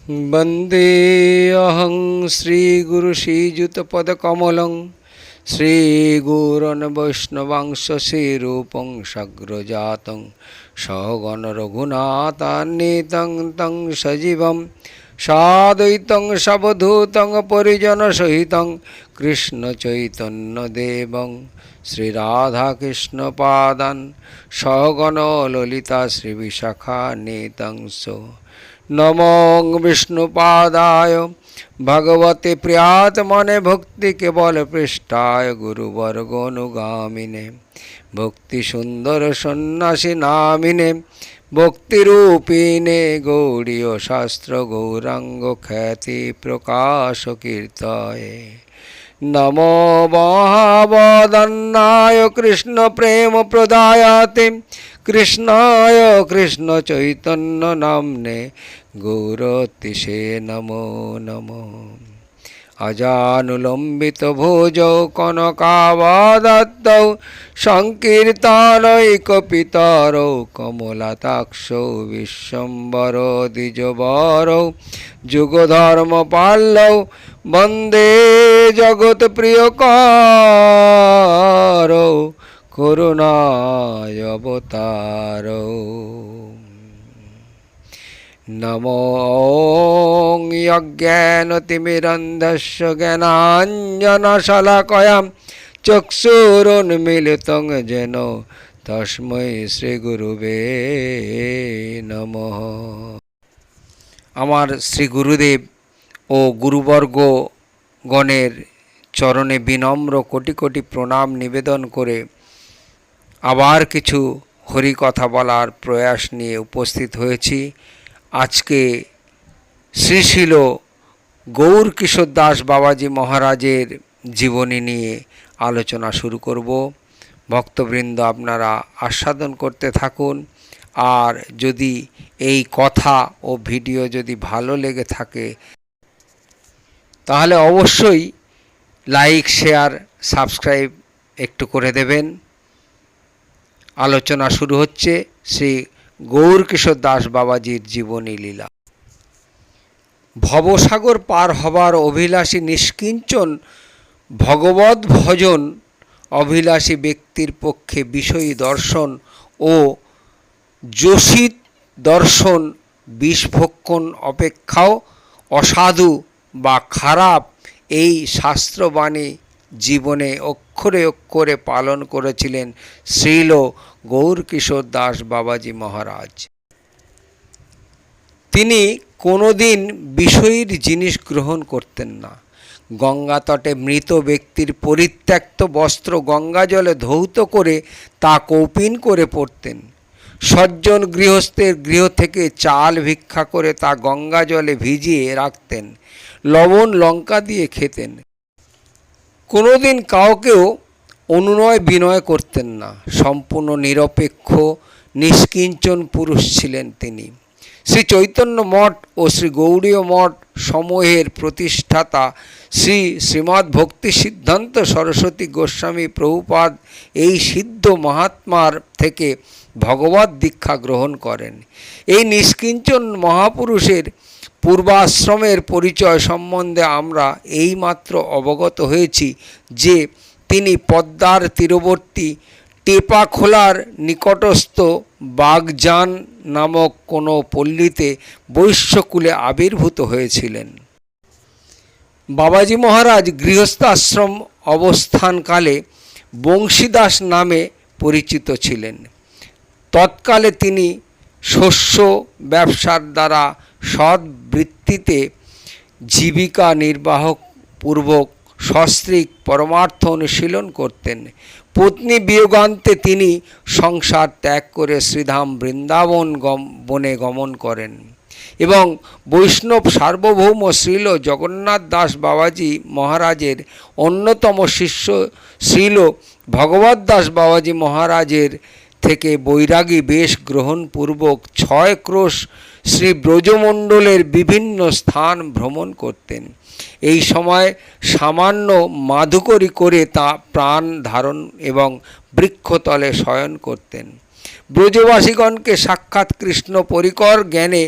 वन्दे अहं श्रीगुरुश्रीयुतपदकमलं श्रीगुरोन् वैष्णवांश श्रीरूपं सग्रजातं सहगणरघुनाथान्वितं तं सजीवं साद्वैतं सवधूतं परिजनसहितं कृष्णचैतन्यदेवं श्रीराधाकृष्णपादान् सहगण ललिता श्रीविशाखान्वितं नमो विष्णुपादाय भगवते प्रियात्मने भक्ति केवल पृष्ठाय गुरुवर्गोनुगामिने भक्ति सुंदर सन्यासी नामिने भक्तिरूपिणे गौड़ीय शास्त्र गौरांग ख्याति प्रकाश कीर्तये नमो महावदन्नाय कृष्ण प्रेम प्रदायाते कृष्णाय कृष्ण चैतन्य नामने गौरतिशे नमो नमो अजानुलंबित भोजौ कनकावदत्तौ संकीर्तनैकपितरौ कमलाताक्षौ विश्वम्भरो द्विजवरौ जुगधर्मपालौ वन्दे जगत्प्रियकारौ करुणाय अवतारौ नमो यज्ञानतिमिरन्धस्य ज्ञानाञ्जनशलाकया चक्षुरुन्मीलितं येन तस्मै श्रीगुरुवे नमः। আমার শ্রী গুরুদেব ও গুরুবর্গ গণের চরণে বিনম্র কোটি কোটি প্রণাম নিবেদন করে আবার কিছু হরি কথা বলার প্রয়াস নিয়ে উপস্থিত হয়েছি। আজকে শ্রী শিল গৌর কিশোর দাস বাবাজি মহারাজের জীবনী নিয়ে আলোচনা শুরু করব। ভক্তবৃন্দ আপনারা আস্বাদন করতে থাকুন। আর যদি এই কথা ও ভিডিও যদি ভালো লেগে থাকে তাহলে অবশ্যই লাইক শেয়ার সাবস্ক্রাইব একটু করে দেবেন। আলোচনা শুরু হচ্ছে শ্রী গৌর কিশোর দাস বাবাজির জীবনী লীলা। ভবসাগর পার হবার অভিলাষী নিষ্কিঞ্চন ভগবদ্ ভজন অভিলাষী ব্যক্তির পক্ষে বিষয়ী দর্শন ও যোশিত দর্শন বিষভক্ষণ অপেক্ষাও অসাধু বা খারাপ এই শাস্ত্রবাণী জীবনে অক্ষরে অক্ষরে পালন করেছিলেন শ্রীল গৌর কিশোর দাস বাবাজি মহারাজ। তিনি কোনোদিন বিষয়ীর জিনিস গ্রহণ করতেন না। গঙ্গা তটে মৃত ব্যক্তির পরিত্যক্ত বস্ত্র গঙ্গা জলে ধৌত করে তা কৌপিন করে পড়তেন। সজ্জন গৃহস্থের গৃহ থেকে চাল ভিক্ষা করে তা গঙ্গা জলে ভিজিয়ে রাখতেন, লবণ লঙ্কা দিয়ে খেতেন। কোনোদিন কাউকেও অনুনয় বিনয় করতেন না। সম্পূর্ণ নিরপেক্ষ নিষ্কিঞ্চন পুরুষ ছিলেন তিনি। শ্রী চৈতন্য মঠ ও শ্রী গৌড়ীয় মঠ সমূহের প্রতিষ্ঠাতা শ্রী শ্রীমদ্ ভক্তি সিদ্ধান্ত সরস্বতী গোস্বামী প্রভুপাদ এই সিদ্ধ মহাত্মার থেকে ভগবত দীক্ষা গ্রহণ করেন। এই নিষ্কিঞ্চন মহাপুরুষের পূর্বাশ্রমের পরিচয় সম্বন্ধে আমরা এইমাত্র অবগত হয়েছি যে তিনি পদ্মার তীরবর্তী টেপাখোলার নিকটস্থ বাগজান নামক কোনো পল্লীতে বৈশ্যকুলে আবির্ভূত হয়েছিলেন। বাবাজি মহারাজ গৃহস্থাশ্রম অবস্থানকালে বংশীদাস নামে পরিচিত ছিলেন। তৎকালে তিনি শস্য ব্যবসার দ্বারা সৎ বৃত্তিতে জীবিকা নির্বাহ পূর্বক সস্ত্রীক পরমার্থ অনুশীলন করতেন। পত্নী বিয়োগান্তে তিনি সংসার ত্যাগ করে শ্রীধাম বৃন্দাবন বনে গমন করেন এবং বৈষ্ণব সার্বভৌম শ্রীল জগন্নাথ দাস বাবাজি মহারাজের অন্যতম শিষ্য শ্রীল ভগবত দাস বাবাজি মহারাজের থেকে বৈরাগী বেশ গ্রহণপূর্বক 6 ক্রোশ শ্রী ব্রজমণ্ডলের বিভিন্ন স্থান ভ্রমণ করতেন। এই সময় সামান্য মাধুকরী করে তা প্রাণ ধারণ এবং বৃক্ষতলে শয়ন করতেন। ব্রজবাসীগণকে সাক্ষাৎ কৃষ্ণ পরিকর জ্ঞানে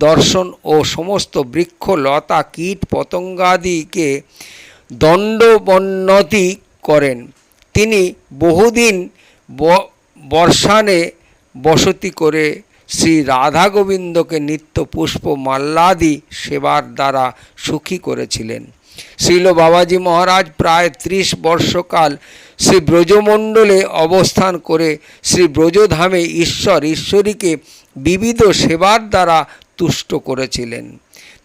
দর্শন ও সমস্ত বৃক্ষ লতা কীট পতঙ্গাদিকে দণ্ডবন্নতি করেন। তিনি বহুদিন বর্ষানে বসতি করে শ্রী রাধা গোবিন্দকে নিত্য পুষ্প মাল্যাদি সেবার দ্বারা সুখী করেছিলেন। শ্রীল বাবাজি মহারাজ প্রায় 30 বর্ষকাল শ্রী ব্রজমণ্ডলে অবস্থান করে শ্রী ব্রজধামে ঈশ্বরীকে বিবিধ সেবার দ্বারা তুষ্ট করেছিলেন।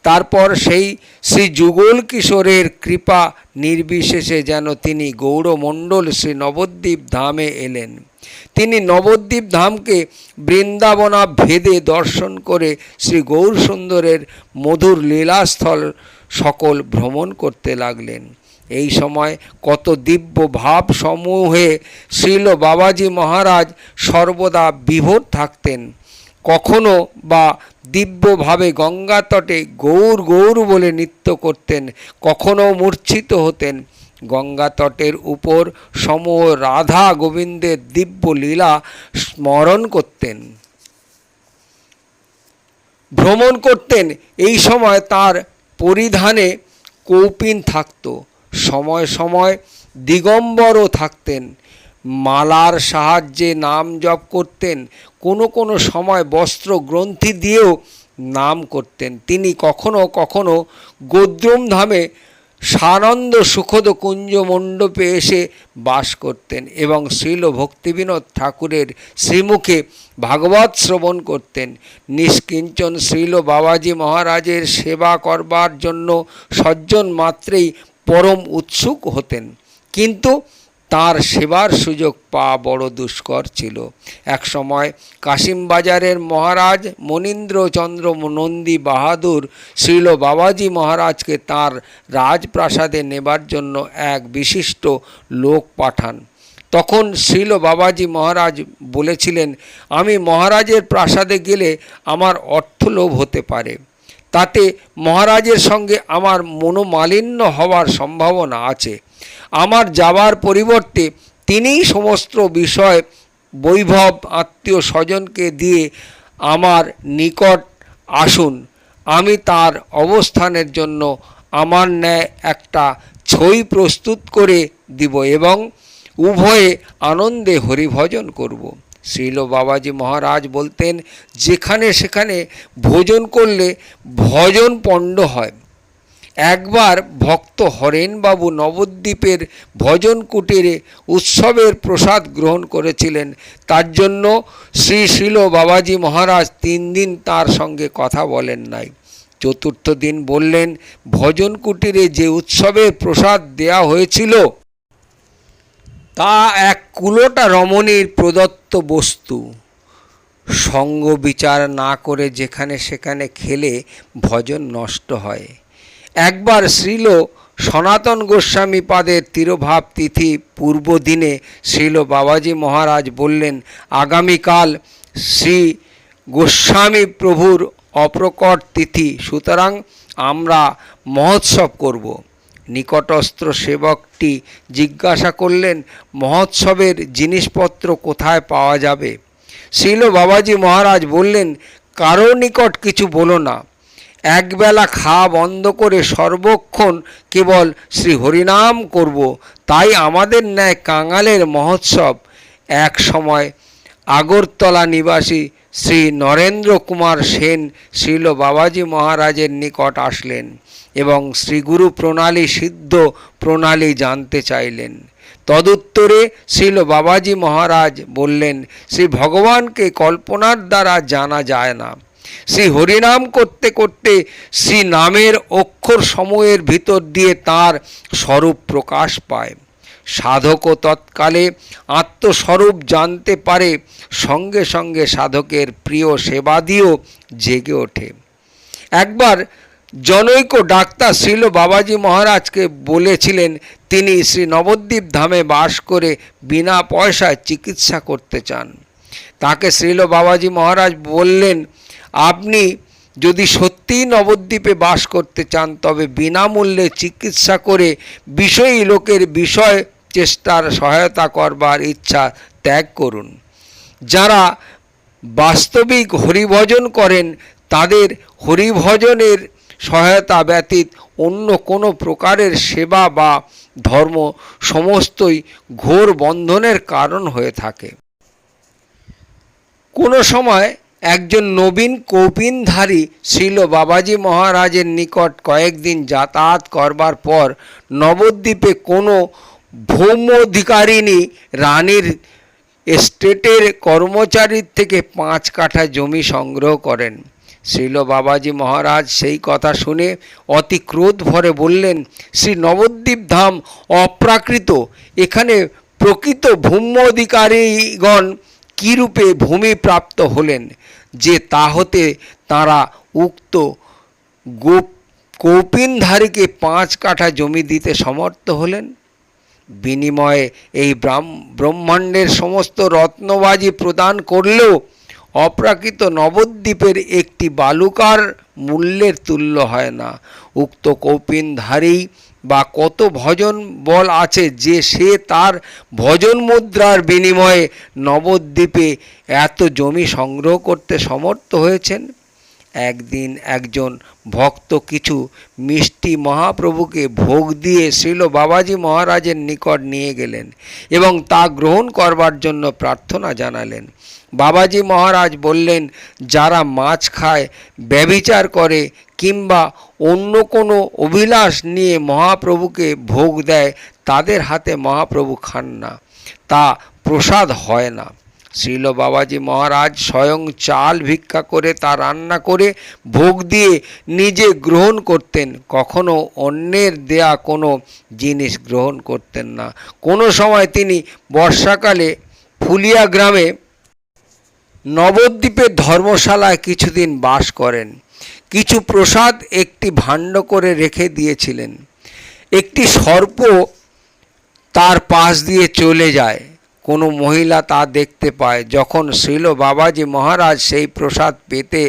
তারপর সেই শ্রী যুগল কিশোরের কৃপা নির্বিশেষে যেন তিনি গৌড়মণ্ডল শ্রী নবদ্বীপ ধামে এলেন। তিনি নবদ্বীপ ধামকে বৃন্দাবনা ভেদে দর্শন করে শ্রী গৌরসুন্দরের মধুর লীলাস্থল সকল ভ্রমণ করতে লাগলেন। এই সময় কত দিব্য ভাব সমূহে শ্রীল বাবাজি মহারাজ সর্বদা বিভোর থাকতেন। কখনো বা দিব্যভাবে গঙ্গা তটে গৌর গৌর বলে নৃত্য করতেন, কখনো মূর্ছিত হতেন। গঙ্গা তটের উপর সমূহ রাধা গোবিন্দের দিব্য লীলা স্মরণ করতেন, ভ্রমণ করতেন। এই সময় তার পরিধানে কৌপিন থাকত, সময় সময় দিগম্বরও থাকতেন। মালার সাহায্যে নাম জপ করতেন, কোনো কোনো সময় বস্ত্র গ্রন্থি দিয়েও নাম করতেন। তিনি কখনো কখনো গোদ্রুম ধামে সানন্দ সুখদ কুঞ্জ মণ্ডপে এসে বাস করতেন এবং শ্রীল ভক্তিবিনোদ ঠাকুরের শ্রীমুখে ভাগবত শ্রবণ করতেন। নিষ্কিঞ্চন শ্রীল বাবাজি মহারাজের সেবা করবার জন্য সজ্জন মাত্রেই পরম উৎসুক হতেন, কিন্তু তার সেবার সুযোগ পাওয়া বড় দুষ্কর ছিল। একসময় কাশিমবাজারের মহারাজ মনীন্দ্রচন্দ্র নন্দী বাহাদুর শ্রীল বাবাজি মহারাজকে তার রাজপ্রাসাদে নেবার জন্য এক বিশিষ্ট লোক পাঠান। তখন শ্রীল বাবাজি মহারাজ বলেছিলেন, আমি মহারাজের প্রাসাদে গেলে আমার অর্থলোভ হতে পারে, তাতে মহারাজের সঙ্গে আমার মনোমালিন্য হওয়ার সম্ভাবনা আছে। আমার যাবার পরিবর্তে তিনিই সমস্ত বিষয় বৈভব আত্মীয় স্বজনকে দিয়ে আমার নিকট আসুন, আমি তার অবস্থানের জন্য আমার ন্যায় একটা ছই প্রস্তুত করে দিব এবং উভয়ে আনন্দে হরিভজন করব। শ্রীল বাবাজি মহারাজ বলতেন, যেখানে সেখানে ভোজন করলে ভজন পণ্ড হয়। একবার ভক্ত হরেনবাবু নবদ্বীপের ভজন কুটিরে উৎসবের প্রসাদ গ্রহণ করেছিলেন। তার জন্য শ্রীল বাবাজি মহারাজ 3 দিন তার সঙ্গে কথা বলেন নাই। চতুর্থ দিন বললেন, ভজন কুটিরে যে উৎসবের প্রসাদ দেয়া হয়েছিল তা এক কুলোটা রমণীর প্রদত্ত বস্তু। সঙ্গ বিচার না করে যেখানে সেখানে খেলে ভজন নষ্ট হয়। একবার শ্রীল সনাতন গোস্বামী পাদের তিরোভাব তিথি পূর্ব দিনে শ্রীল বাবাজি মহারাজ বললেন, আগামীকাল শ্রী গোস্বামী প্রভুর অপ্রকট তিথি, সুতরাং আমরা মহোৎসব করব। নিকটস্থ সেবকটি জিজ্ঞাসা করলেন, মহোৎসবের জিনিসপত্র কোথায় পাওয়া যাবে? শ্রীল বাবাজি মহারাজ বললেন, কারো নিকট কিছু বলো না, একবেলা খাওয়া বন্ধ করে সর্বক্ষণ কেবল শ্রী হরিনাম করব, তাই আমাদের ন্যায় কাঙালের মহোৎসব। এক সময় আগরতলা নিবাসী শ্রী নরেন্দ্র কুমার সেন শ্রীল বাবাজি মহারাজের নিকট আসলেন এবং শ্রীগুরু প্রণালী সিদ্ধ প্রণালী জানতে চাইলেন। তদুত্তরে শ্রীল বাবাজি মহারাজ বললেন, শ্রী ভগবানকে কল্পনার দ্বারা জানা যায় না। শ্রী হরিনাম করতে করতে শ্রী নামের অক্ষর সমূহের ভিতর দিয়ে তার স্বরূপ প্রকাশ পায়। সাধকও তৎকালে আত্মস্বরূপ জানতে পারে, সঙ্গে সঙ্গে সাধকের প্রিয় সেবাদিও জেগে ওঠে। একবার জনৈক ডাক্তার শ্রীল বাবাজি মহারাজকে বলেছিলেন, তিনি শ্রী নবদ্বীপ ধামে বাস করে বিনা পয়সায় চিকিৎসা করতে চান। তাকে শ্রীল বাবাজি মহারাজ বললেন, আপনি যদি সত্যিই নবদ্বীপে বাস করতে চান তবে বিনামূল্যে চিকিৎসা করে বিষয়ী লোকের বিষয় চেষ্টার সহায়তা করবার ইচ্ছা ত্যাগ করুন। যারা বাস্তবিক হরিভজন করেন, তাদের হরিভজনের সহায়তা ব্যতীত অন্য কোনো প্রকারের সেবা বা ধর্ম সমস্তই ঘোর বন্ধনের কারণ হয়ে থাকে। কোনো সময় একজন নবীন কৌপিনধারী শ্রীল বাবাজি মহারাজের নিকট কয়েকদিন যাতায়াত করবার পর নবদ্বীপে কোনো ভৌমাধিকারিণী রানীর এস্টেটের কর্মচারীর থেকে 5 কাঠা জমি সংগ্রহ করেন। শ্রীল বাবাজি মহারাজ সেই কথা শুনে অতি ক্রোধ ভরে বললেন, শ্রী নবদ্বীপ ধাম অপ্রাকৃত, এখানে প্রকৃত ভূম্যাধিকারীগণ কীরূপে ভূমি প্রাপ্ত হলেন যে তা হতে তাঁরা উক্ত কৌপিনধারীকে 5 কাঠা জমি দিতে সমর্থ হলেন? বিনিময়ে এই ব্রহ্মাণ্ডের সমস্ত রত্নবাজি প্রদান করলেও অপ্রাকৃত নবদ্বীপের একটি বালুকার মূল্যের তুল্য হয় না। উক্ত কৌপিনধারী বা কত ভজন বল আছে যে সে তার ভজন মুদ্রার বিনিময়ে নবদ্বীপে এত জমি সংগ্রহ করতে সমর্থ হয়েছেন? একদিন একজন ভক্ত কিছু মিষ্টি মহাপ্রভুকে ভোগ দিয়ে শ্রীল বাবাজি মহারাজের নিকট নিয়ে গেলেন এবং তা গ্রহণ করবার জন্য প্রার্থনা জানালেন। বাবাজি মহারাজ বললেন, যারা মাছ খায়, ব্যভিচার করে কিংবা অন্য কোনো অভিলাষ নিয়ে মহাপ্রভুকে ভোগ দেয়, তাদের হাতে মহাপ্রভু খান না, তা প্রসাদ হয় না। শ্রীল বাবাজি মহারাজ স্বয়ং চাল ভিক্ষা করে তা রান্না করে ভোগ দিয়ে নিজে গ্রহণ করতেন, কখনো অন্যের দেয়া কোনো জিনিস গ্রহণ করতেন না। কোনো সময় তিনি বর্ষাকালে ফুলিয়া গ্রামে নবদ্বীপের ধর্মশালায় কিছুদিন বাস করেন। কিছু প্রসাদ একটি ভাণ্ড করে রেখে দিয়েছিলেন। একটি সর্প তার পাশ দিয়ে চলে যায়। কোনো মহিলা তা দেখতে পায়। যখন শ্রীল বাবাজি মহারাজ সেই প্রসাদ পেতে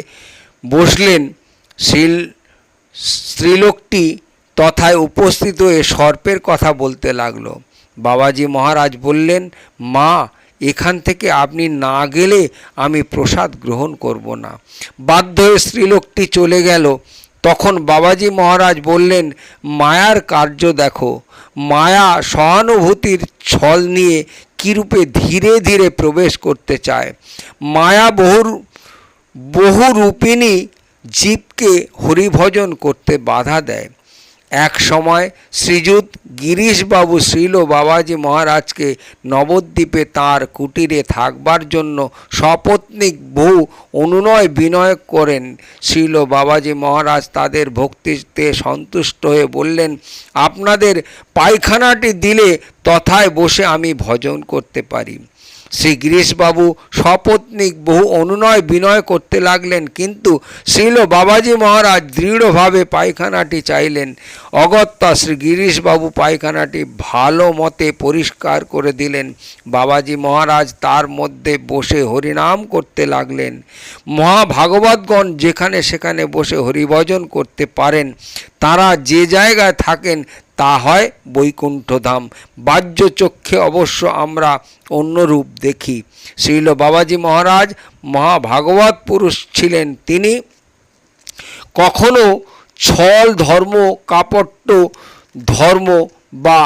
বসলেন, স্ত্রীলোকটি তথায় উপস্থিত হয়ে সর্পের কথা বলতে লাগলো। বাবাজি মহারাজ বললেন, মা, এখান থেকে আপনি না গেলে আমি প্রসাদ গ্রহণ করব না। বাধ্য হয়ে স্ত্রীলোকটি চলে গেল। তখন বাবাজি মহারাজ বললেন, মায়ার কার্য দেখো। মায়া সহানুভূতির ছল নিয়ে কীরূপে ধীরে ধীরে প্রবেশ করতে চায়। মায়া বহুরূপিণী জীবকে হরিভজন করতে বাধা দেয়। এক সময় শ্রীযুত গিরিশবাবু শ্রীল বাবাজি মহারাজকে নবদ্বীপে তাঁর কুটিরে থাকবার জন্য সপত্নীক বহু অনুনয় বিনয় করেন। শ্রীল বাবাজি মহারাজ তাদের ভক্তিতে সন্তুষ্ট হয়ে বললেন, আপনাদের পায়খানাটি দিলে তথায় বসে আমি ভজন করতে পারি। শ্রী গিরিশবাবু সপত্নীক বহু অনুনয় বিনয় করতে লাগলেন, কিন্তু শ্রীল বাবাজি মহারাজ দৃঢ়ভাবে পায়খানাটি চাইলেন। অগত্যা শ্রী গিরিশবাবু পায়খানাটি ভালো মতে পরিষ্কার করে দিলেন। বাবাজি মহারাজ তার মধ্যে বসে হরিনাম করতে লাগলেন। মহাভাগবতগণ যেখানে সেখানে বসে হরিভজন করতে পারেন। তারা যে জায়গায় থাকেন তা হয় বৈকুণ্ঠধাম। বাহ্য চক্ষে অবশ্য আমরা অন্য রূপ দেখি। শ্রীল বাবাজি মহারাজ মহাভাগবত পুরুষ ছিলেন। তিনি কখনো ছল ধর্ম, কাপট্য ধর্ম বা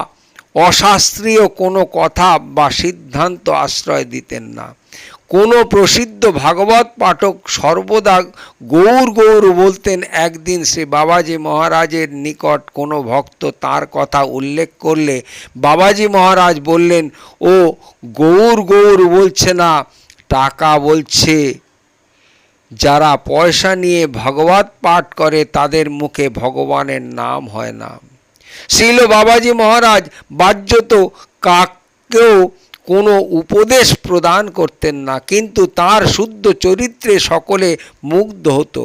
অশাস্ত্রীয় কোনো কথা বা সিদ্ধান্ত আশ্রয় দিতেন না। কোনো প্রসিদ্ধ ভাগবত পাঠক সর্বদা গৌর গৌর বলতেন। একদিন শ্রী বাবাজি মহারাজের নিকট কোনো ভক্ত তার কথা উল্লেখ করলে বাবাজি মহারাজ বললেন, ও গৌর গৌর বলছে না, টাকা বলছে। যারা পয়সা নিয়ে ভাগবত পাঠ করে তাদের মুখে ভগবানের নাম হয় না। শ্রীল বাবাজি মহারাজ বাহ্যত কাকেও কোনো উপদেশ প্রদান করতেন না, কিন্তু তার শুদ্ধ চরিত্রে সকলে মুগ্ধ হতো।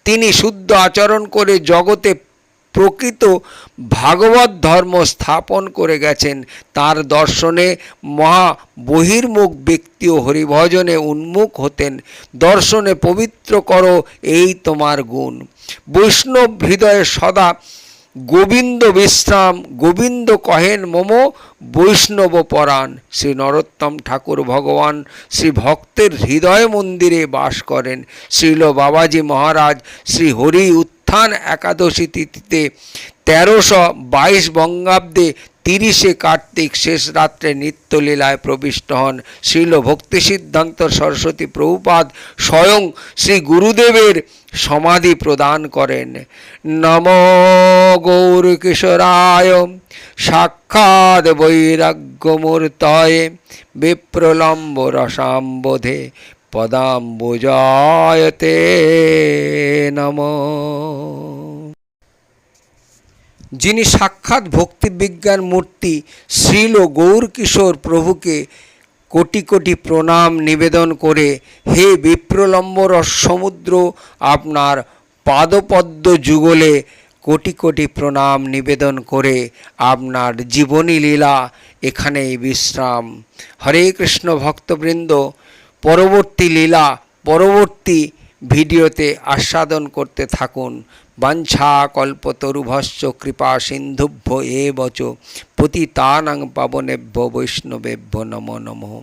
তিনি শুদ্ধ আচরণ করে জগতে প্রকৃত ভাগবত ধর্ম স্থাপন করে গেছেন। তার দর্শনে মহা বহির্মুখ ব্যক্তিও হরিভজনে উন্মুখ হতেন। দর্শনে পবিত্র করো, এই তোমার গুণ। বৈষ্ণব হৃদয়ে সদা গোবিন্দ বিশ্রাম, গোবিন্দ কহেন মম বৈষ্ণব পরাণ। শ্রী নরোত্তম ঠাকুর ভগবান শ্রী ভক্তের হৃদয় মন্দিরে বাস করেন। শ্রীল বাবাজি মহারাজ শ্রী হরি উত্থান একাদশী তিথিতে 1322 বঙ্গাব্দে 30শে কার্তিক শেষ রাত্রে নিত্যলীলায় প্রবিষ্ট হন। শ্রীল ভক্তি সিদ্ধান্ত সরস্বতী প্রভুপাদ স্বয়ং শ্রী গুরুদেবের সমাধি প্রদান করেন। নম গৌর কিশোরায় সাক্ষাৎ বৈরাগ্যমূর্তয়ে বিপ্রলম্ব রসাম্বোধে পদাম্বুজয়তে নম। যিনি সাক্ষাৎ ভক্তিবিজ্ঞান মূর্তি শ্রীল গৌরকিশোর প্রভুকে কোটি কোটি প্রণাম নিবেদন করে, হে বিপ্রলম্ব রস সমুদ্র, আপনার পাদপদ্ম যুগলে কোটি কোটি প্রণাম নিবেদন করে আপনার জীবনী লীলা এখানেই বিশ্রাম। হরে কৃষ্ণ ভক্তবৃন্দ, পরবর্তী লীলা পরবর্তী ভিডিওতে আস্বাদন করতে থাকুন। বাঞ্ছা কল্পতরুভশ্চ কৃপা সিন্ধুভ্য এব চ পতিতানাং পাবনেভ্য বৈষ্ণবেভ্য নমো নমঃ।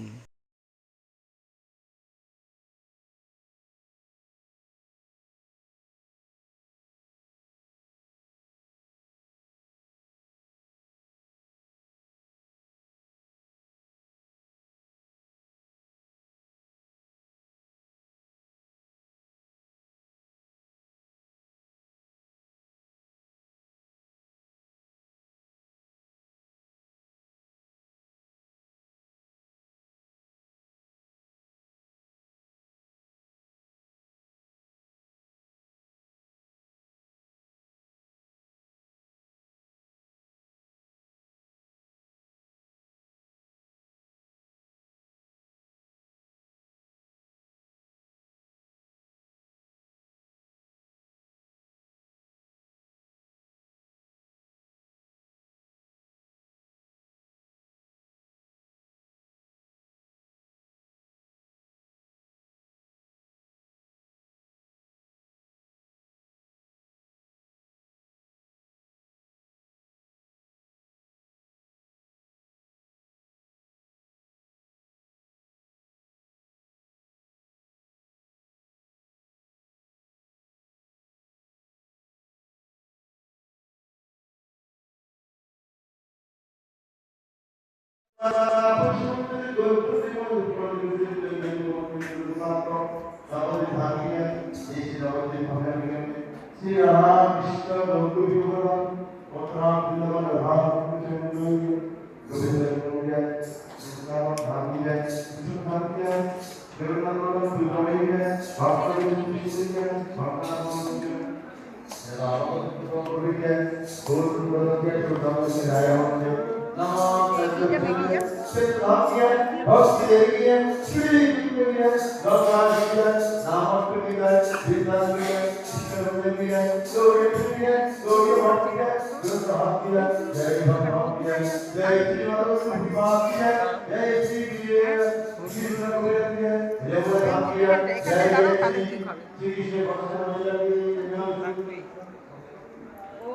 ও